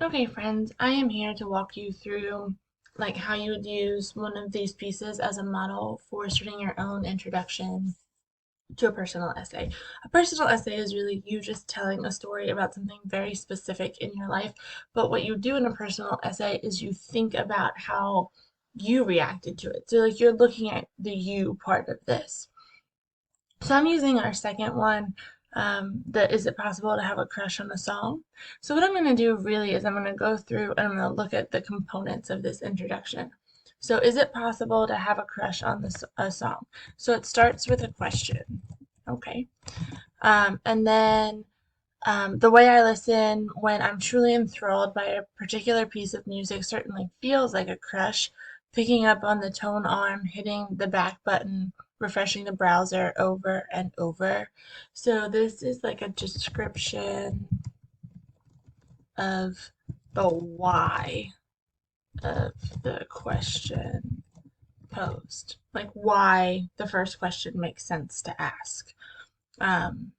Okay, friends, I am here to walk you through how you would use one of these pieces as a model for starting your own introduction to a personal essay. A personal essay is really you just telling a story about something very specific in your life, but what you do in a personal essay is you think about how you reacted to it. So you're looking at the you part of this. So I'm using our second one, the is it possible to have a crush on a song? So what I'm going to do really is I'm going to go through and I'm going to look at the components of this introduction. So is it possible to have a crush on a song? So it starts with a question. Okay. And then the way I listen when I'm truly enthralled by a particular piece of music certainly feels like a crush. Picking up on the tone arm, hitting the back button, refreshing the browser over and over. So this is like a description of the why of the question posed. Like why the first question makes sense to ask. Um,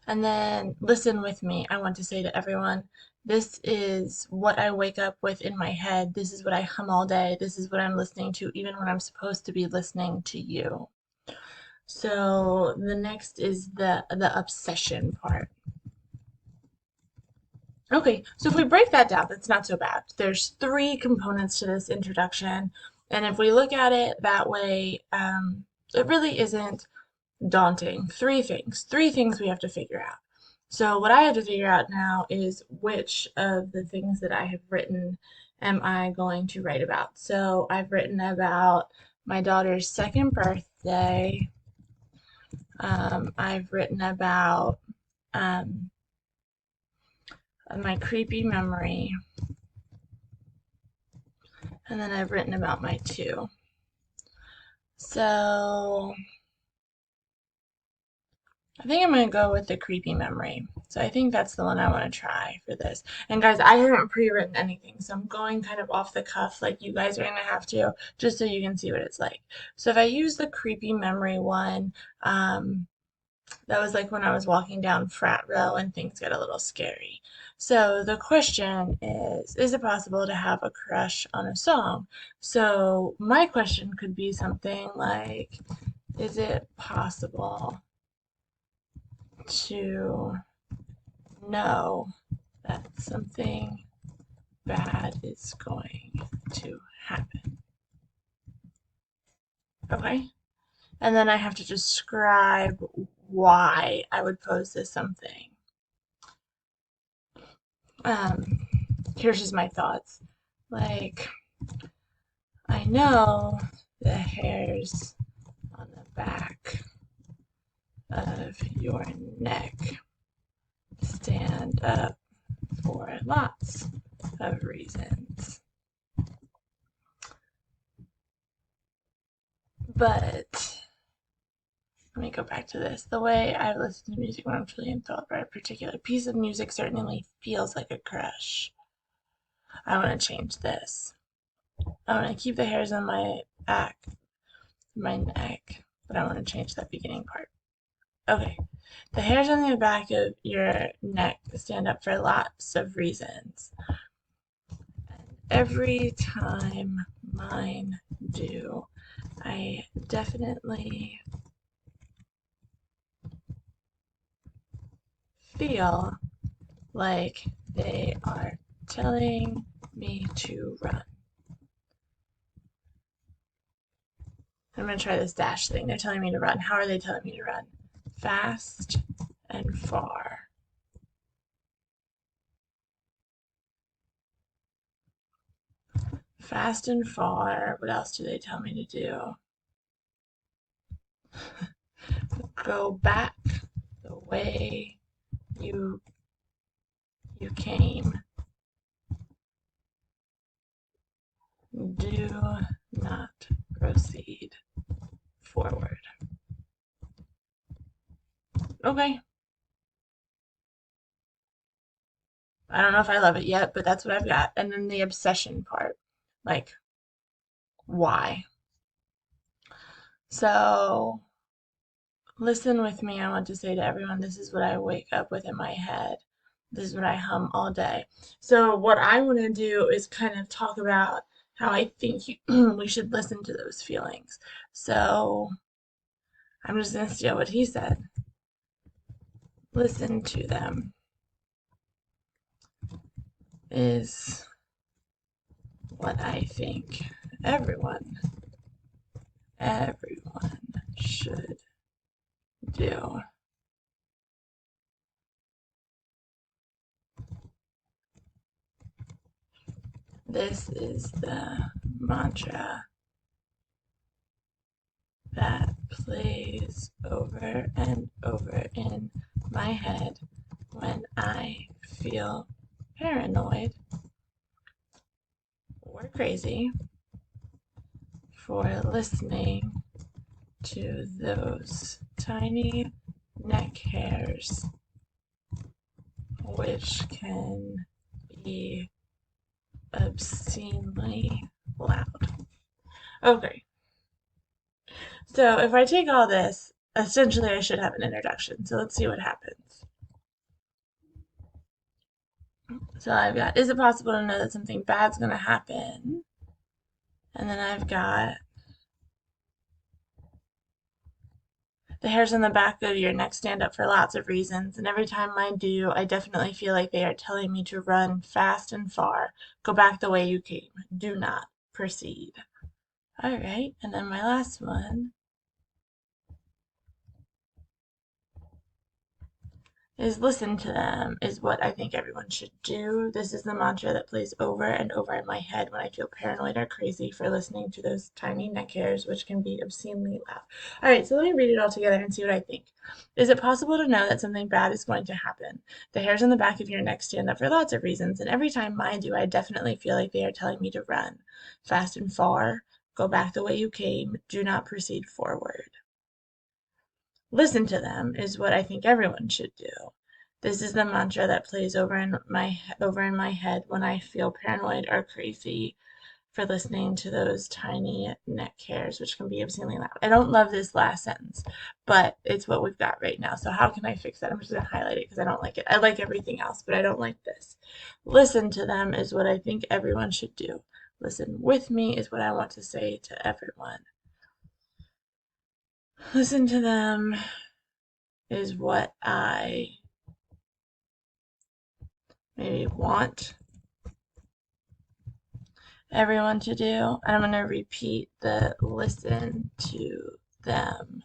And then listen with me. I want to say to everyone, this is what I wake up with in my head. This is what I hum all day. This is what I'm listening to, even when I'm supposed to be listening to you. So the next is the obsession part. Okay, so if we break that down, that's not so bad. There's three components to this introduction, and if we look at it that way, it really isn't daunting. Three things we have to figure out. So what I have to figure out now is which of the things that I have written am I going to write about. So I've written about my daughter's second birthday. I've written about um, my creepy memory, and then I've written about my two. So I think I'm going to go with the creepy memory. So I think that's the one I want to try for this. And guys, I haven't pre-written anything, so I'm going kind of off the cuff like you guys are going to have to, just so you can see what it's like. So if I use the creepy memory one, that was like when I was walking down frat row and things get a little scary. So the question is it possible to have a crush on a song? So my question could be something like, is it possible to know that something bad is going to happen? Okay. And then I have to describe why I would pose this something. Um, Here's just my thoughts. Like, I know the hairs on the back of your neck stand up for lots of reasons. But let me go back to this. The way I listen to music when I'm truly enthralled by a particular piece of music certainly feels like a crush. I want to change this. I want to keep the hairs on my back, my neck, but I want to change that beginning part. Okay. The hairs on the back of your neck stand up for lots of reasons. Every time mine do, I definitely feel like they are telling me to run. I'm going to try this dash thing. They're telling me to run. How are they telling me to run? Fast and far. Fast and far. What else do they tell me to do? Go back the way you you came. Do not proceed forward. Okay. I don't know if I love it yet, but that's what I've got. And then the obsession part. Like, why? So, listen with me. I want to say to everyone, this is what I wake up with in my head. This is what I hum all day. So what I want to do is kind of talk about how I think we should listen to those feelings. So I'm just going to steal what he said. Listen to them is what I think everyone should do. This is the mantra that plays over and over in my head when I feel paranoid or crazy for listening to those tiny neck hairs, which can be obscenely loud. Okay, so if I take all this, essentially I should have an introduction. So let's see what happens. So I've got, is it possible to know that something bad's going to happen? And then I've got, the hairs on the back of your neck stand up for lots of reasons, and every time I do, I definitely feel like they are telling me to run fast and far. Go back the way you came. Do not proceed. All right, and then my last one is listen to them is what I think everyone should do. This is the mantra that plays over and over in my head when I feel paranoid or crazy for listening to those tiny neck hairs, which can be obscenely loud. All right, so let me read it all together and see what I think. Is it possible to know that something bad is going to happen? The hairs on the back of your neck stand up for lots of reasons, and every time mine do, I definitely feel like they are telling me to run fast and far. Go back the way you came. Do not proceed forward. Listen to them is what I think everyone should do. This is the mantra that plays over in my head when I feel paranoid or crazy for listening to those tiny neck hairs, which can be obscenely loud. I don't love this last sentence, but it's what we've got right now. So how can I fix that? I'm just going to highlight it because I don't like it. I like everything else, but I don't like this. Listen to them is what I think everyone should do. Listen with me is what I want to say to everyone. Listen to them is what I maybe want everyone to do. And I'm going to repeat the listen to them.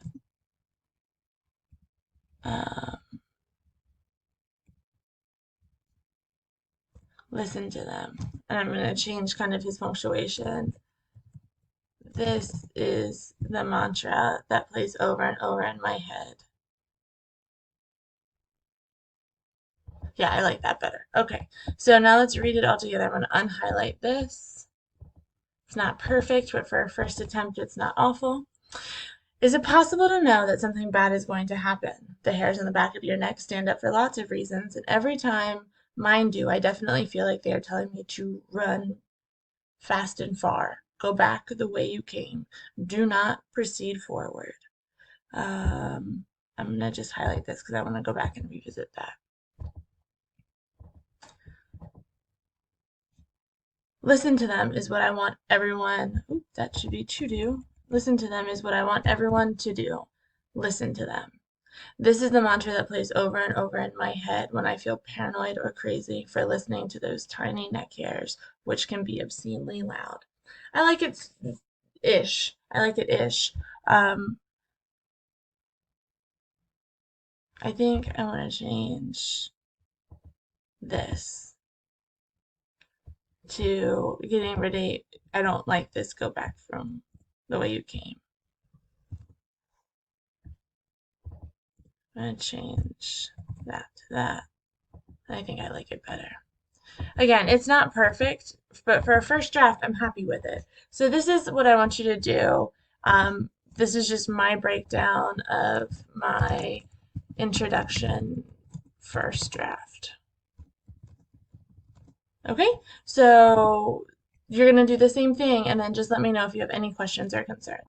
Listen to them. And I'm going to change kind of his punctuation. This is the mantra that plays over and over in my head. Yeah, I like that better. Okay, so now let's read it all together. I'm going to unhighlight this. It's not perfect, but for a first attempt, it's not awful. Is it possible to know that something bad is going to happen? The hairs on the back of your neck stand up for lots of reasons, and every time mine do, I definitely feel like they are telling me to run fast and far. Go back the way you came. Do not proceed forward. I'm going to just highlight this because I want to go back and revisit that. Listen to them is what I want everyone, that should be to do. Listen to them is what I want everyone to do. Listen to them. This is the mantra that plays over and over in my head when I feel paranoid or crazy for listening to those tiny neck hairs, which can be obscenely loud. I like it ish. I like it ish. I think I want to change this to getting ready. I don't like this. Go back from the way you came. I'm going to change that to that. I think I like it better. Again, it's not perfect, but for a first draft, I'm happy with it. So this is what I want you to do. This is just my breakdown of my introduction first draft. Okay, so you're going to do the same thing and then just let me know if you have any questions or concerns.